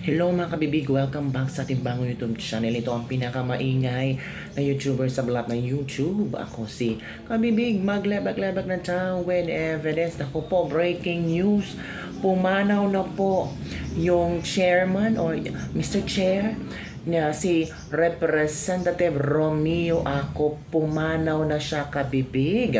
Hello mga kabibig, welcome back sa ating bagong YouTube channel. Ito ang pinakamaingay na YouTuber sa balat ng YouTube. Ako si Kabibig, maglebak-lebak na tao with evidence. Ako po, breaking news. Pumanaw na po yung chairman or Mr. Chair na si Representative Romeo Acop. Pumanaw na siya, kabibig.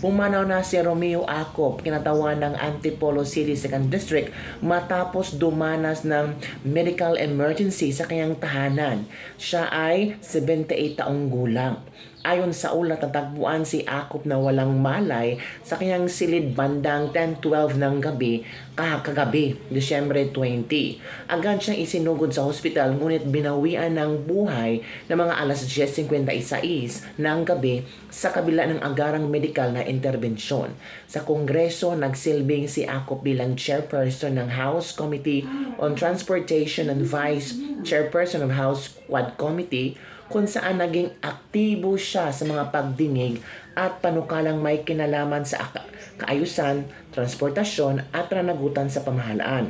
Pumanaw na si Romeo Acop, kinatawan ng Antipolo City 2nd District matapos dumanas ng medical emergency sa kanyang tahanan. Siya ay 78 taong gulang. Ayon sa ulat, natagpuan si Acop na walang malay sa kanyang silid bandang 10:12 ng gabi kagabi, Disyembre 20. Agad siyang isinugod sa hospital ngunit binawian ng buhay ng mga alas 10:56 ng gabi sa kabila ng agarang medikal na interbensyon. Sa Kongreso, nagsilbing si Acop bilang chairperson ng House Committee on Transportation and Vice Chairperson of House Quad Committee, kung saan naging aktibo siya sa mga pagdinig at panukalang may kinalaman sa kaayusan, transportasyon at ranagutan sa pamahalaan.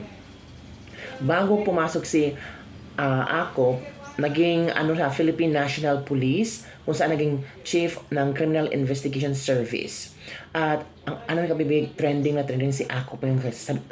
Bago pumasok si Acop, naging Philippine National Police, kung saan naging chief ng Criminal Investigation Service. At ang kabibig, trending si Acop.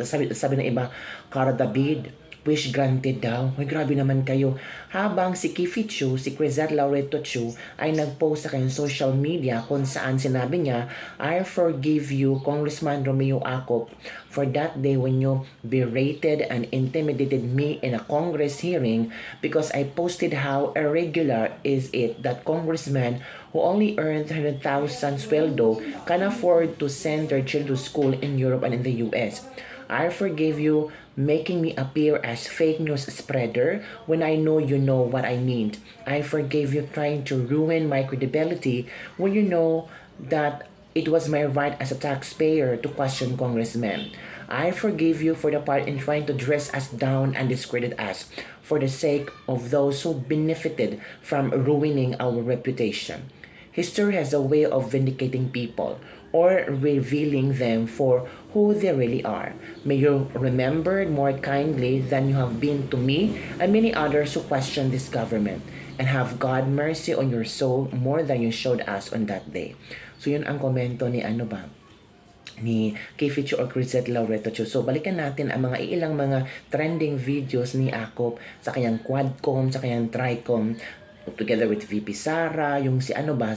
Sabi ng iba, Cara David, wish granted daw. Ay, grabe naman kayo. Habang si Kifi Chu, si Crisette Laureto Chu, ay nag-post sa kanyang social media kung saan sinabi niya, I forgive you, Congressman Romeo Acop, for that day when you berated and intimidated me in a Congress hearing because I posted how irregular is it that congressmen who only earn 300,000 sweldo can afford to send their children to school in Europe and in the US. I forgive you making me appear as fake news spreader when I know you know what I mean. I forgive you trying to ruin my credibility when you know that it was my right as a taxpayer to question congressmen. I forgive you for the part in trying to dress us down and discredit us for the sake of those who benefited from ruining our reputation. History has a way of vindicating people or revealing them for who they really are. May you remembered more kindly than you have been to me and many others who question this government, and have God mercy on your soul more than you showed us on that day. So yun ang komento ni ni Kifi Chu or Crisette Laureto Chu. So balikan natin ang mga ilang mga trending videos ni Acop sa kanyang Quadcom, sa kanyang Tricom, together with VP Sara, yung sino ba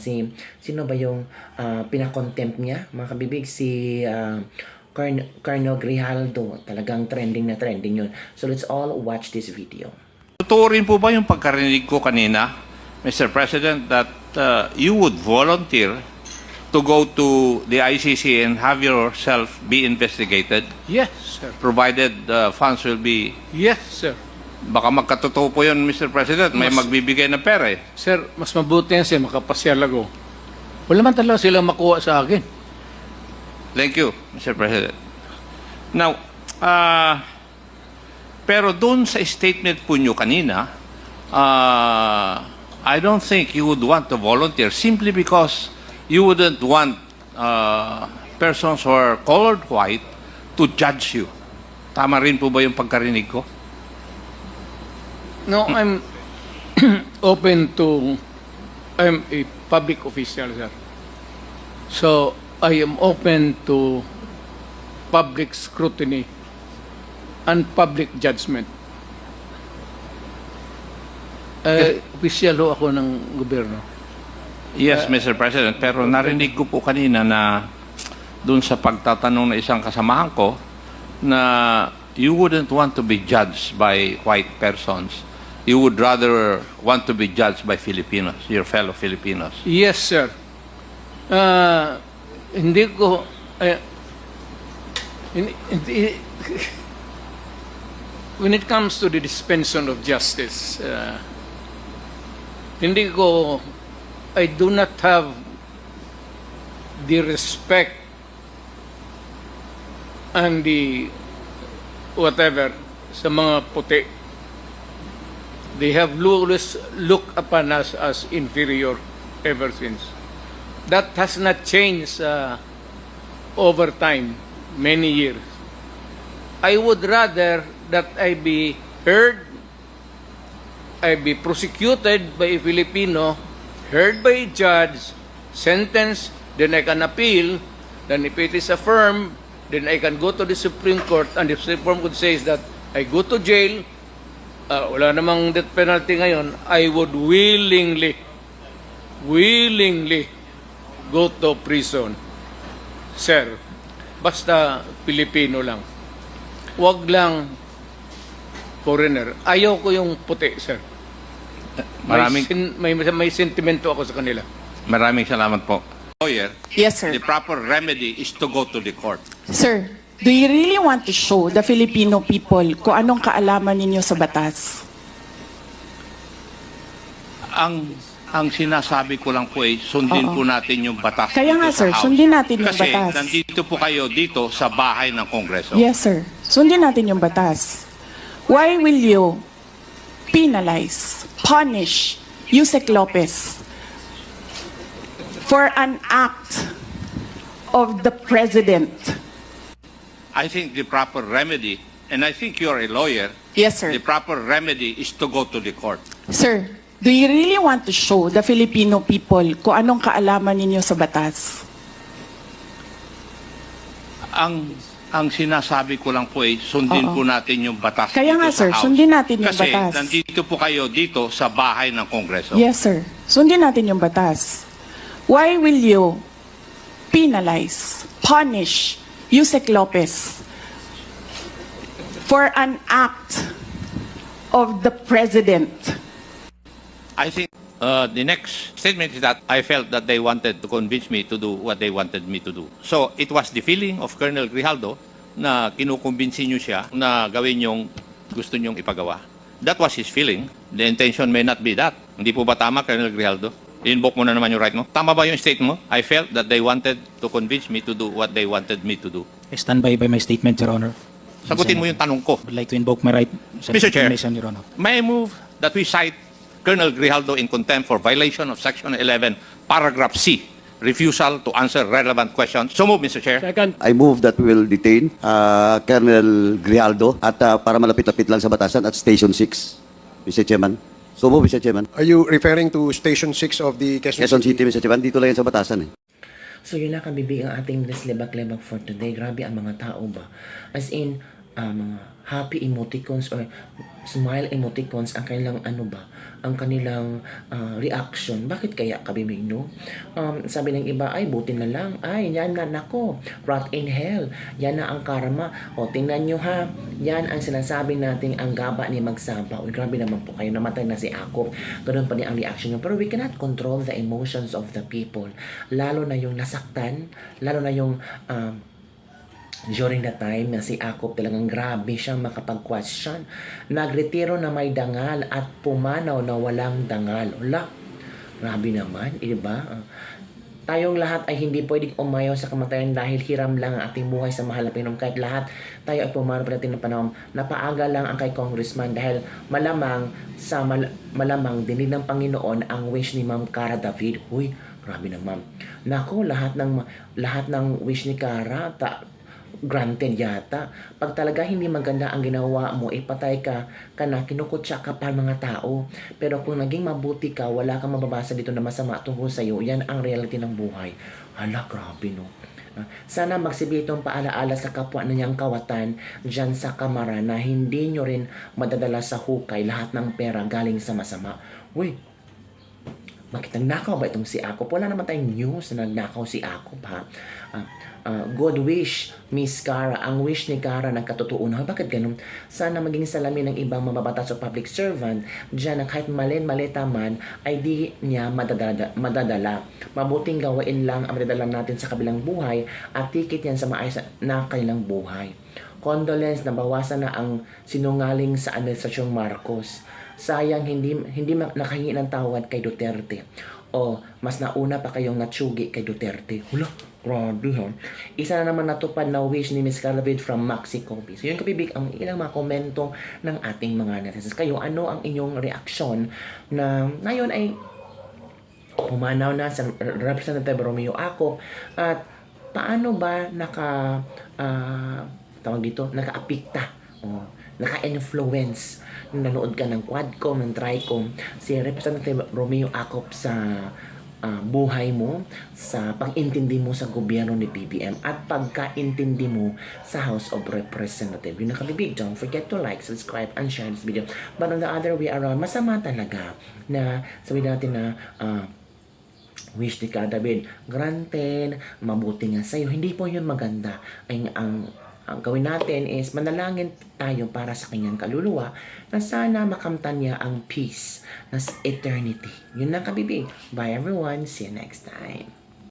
yung pinakontempt niya, mga kabibig, si Colonel Grijaldo. Talagang trending na trending yun. So let's all watch this video. Totoo rin po ba yung pagkarinig ko kanina, Mr. President, that you would volunteer to go to the ICC and have yourself be investigated, Yes, sir. provided funds will be... Yes, sir. Baka magkatotoo po yun, Mr. President. May magbibigay na pera eh. Sir, mas mabuti yan siya makapasyal ako. Wala man talaga silang makuha sa akin. Thank you, Mr. President. Now, pero doon sa statement po nyo kanina, I don't think you would want to volunteer simply because you wouldn't want persons who are colored white to judge you. Tama rin po ba yung pagkarinig ko? No, I'm I'm a public official, sir. So, I am open to public scrutiny and public judgment. Official ho ako ng gobyerno. Yes, Mr. President. Pero narinig ko po kanina na doon sa pagtatanong na isang kasamahan ko na you wouldn't want to be judged by white persons. You would rather want to be judged by Filipinos, your fellow Filipinos. Yes, sir. Hindi ko... when it comes to the dispensation of justice, hindi ko... I do not have the respect and the whatever sa mga puti. They have always looked upon us as inferior ever since. That has not changed over time, many years. I would rather that I be heard, I be prosecuted by a Filipino, heard by a judge, sentenced, then I can appeal, then if it is affirmed, then I can go to the Supreme Court, and the Supreme Court says that I go to jail, wala namang death penalty ngayon, I would willingly go to prison. Sir, basta Pilipino lang. Wag lang foreigner. Ayaw ko yung puti, sir. May sentimento ako sa kanila. Maraming salamat po. Lawyer, Yes, sir. the proper remedy is to go to the court. Sir, do you really want to show the Filipino people kung anong kaalaman ninyo sa batas? Ang sinasabi ko lang po ay sundin po natin yung batas Kaya dito nga, sa sir, House. sundin natin yung Kasi batas. nandito po kayo dito sa bahay ng Kongreso. Yes, sir. Sundin natin yung batas. Why will you penalize, punish Yusek Lopez for an act of the president? I think the proper remedy, and I think you're a lawyer, Yes, sir. the proper remedy is to go to the court. Sir, do you really want to show the Filipino people kung anong kaalaman ninyo sa batas? Ang sinasabi ko lang po ay sundin po natin yung batas Kaya dito nga, sa sir, House. sundin natin yung Kasi batas. nandito po kayo dito sa bahay ng Kongreso. Yes, sir. Sundin natin yung batas. Why will you penalize, punish Yusek Lopez for an act of the president? I think the next statement is that I felt that they wanted to convince me to do what they wanted me to do. So it was the feeling of Colonel Grijaldo na kinukumbinsi niyo siya na gawin yung gusto niyong ipagawa. That was his feeling. The intention may not be that. Hindi po ba tama, Colonel Grijaldo? I-invoke mo na naman yung right mo. Tama ba yung statement mo? I felt that they wanted to convince me to do what they wanted me to do. I stand by my statement, Your Honor. Sagutin mo yung tanong ko. I would like to invoke my right sa Mr. Chair. information, Your Honor. May I move that we cite Colonel Grijaldo in contempt for violation of Section 11, Paragraph C, refusal to answer relevant questions. So move, Mr. Chair. I move that we will detain Colonel Grijaldo at para malapit-lapit lang sa batasan at Station 6, Mr. Chairman. So move, Mr. Chairman. Are you referring to Station 6 of the Quezon Quezon City, Mr. Chairman. Dito lang yan sa batasan eh. So yun lang kabibig ang ating Lebak-Lebak for today. Grabe ang mga tao ba? As in, mga happy emoticons or smile emoticons ang kanilang ano ba? Ang kanilang reaction. Bakit kaya kabibig, no? Sabi ng iba, ay buti na lang. Ay, yan na, nako. Rot in hell. Yan na ang karma. O, tingnan nyo ha. Yan ang sinasabi nating ang gaba ni Magsaba. O, grabe naman po kayo. Namatay na si Akop. Ganun pa din ang reaction nyo. Pero we cannot control the emotions of the people. Lalo na yung nasaktan. Lalo na yung during the time na si Akop talagang grabe siyang makapag-question. Nagretiro na may dangal at pumanaw na walang dangal. Wala. Grabe naman, diba? Tayong lahat ay hindi pwedeng umayaw sa kamatayan dahil hiram lang ang ating buhay sa mahal na Panginoon. Kahit lahat tayo ay pumanaw pa natin ng panahon. Napaaga lang ang kay Congressman dahil malamang malamang dinig ng Panginoon ang wish ni Ma'am Cara David. Uy, grabe naman. Nako, lahat ng wish ni Cara granted yata. Pag talaga hindi maganda ang ginawa mo, ipatay ka na kinukutsa ka pa mga tao. Pero kung naging mabuti ka, wala kang mababasa dito na masama tungkol sa'yo. Yan ang reality ng buhay. Hala, grabe no. Sana magsibitong paalaala sa kapwa na niyang kawatan dyan sa kamara na hindi nyo rin madadala sa hukay lahat ng pera galing sa masama. Uy, bakit nagnakaw ba itong si Akop? Wala naman tayong news na nagnakaw si Akop ha. Good wish, Miss Cara. Ang wish ni Cara nagkatotoo na. Bakit ganun? Sana maging salamin ng ibang mababatas o public servant dyan na kahit malita man ay di niya madadala. Mabuting gawain lang ang madadala natin sa kabilang buhay at tikit yan sa maayos na kanilang buhay. Condolence na bawasan na ang sinungaling sa Administrasyong Marcos. Sayang hindi nakahingi ng tawad kay Duterte. O mas nauna pa kayong natsugi kay Duterte. Hula, grabe ha. Isa na naman natupad na wish ni Ms. Calavid from Maxi Copy. So yun kapibig ang ilang mga komento ng ating mga netizens. Kayo, ano ang inyong reaksyon na ngayon ay pumanaw na sa Representative Romeo Acop at paano ba nakaapikta naka-influence nung nanood ka ng Quadcom, ng Tricom, si Representative Romeo Acop sa buhay mo, sa pag-intindi mo sa gobyerno ni BBM at pagka-intindi mo sa House of Representatives. Yun na kabibig. Don't forget to like, subscribe, and share this video. But on the other way around, masama talaga na sabihin natin na wish ni Ka David, granted, mabuti nga sa'yo. Hindi po yun maganda. Ang gawin natin is manalangin tayo para sa kanyang kaluluwa na sana makamtan niya ang peace na eternity. Yun lang kabibig. Bye everyone. See you next time.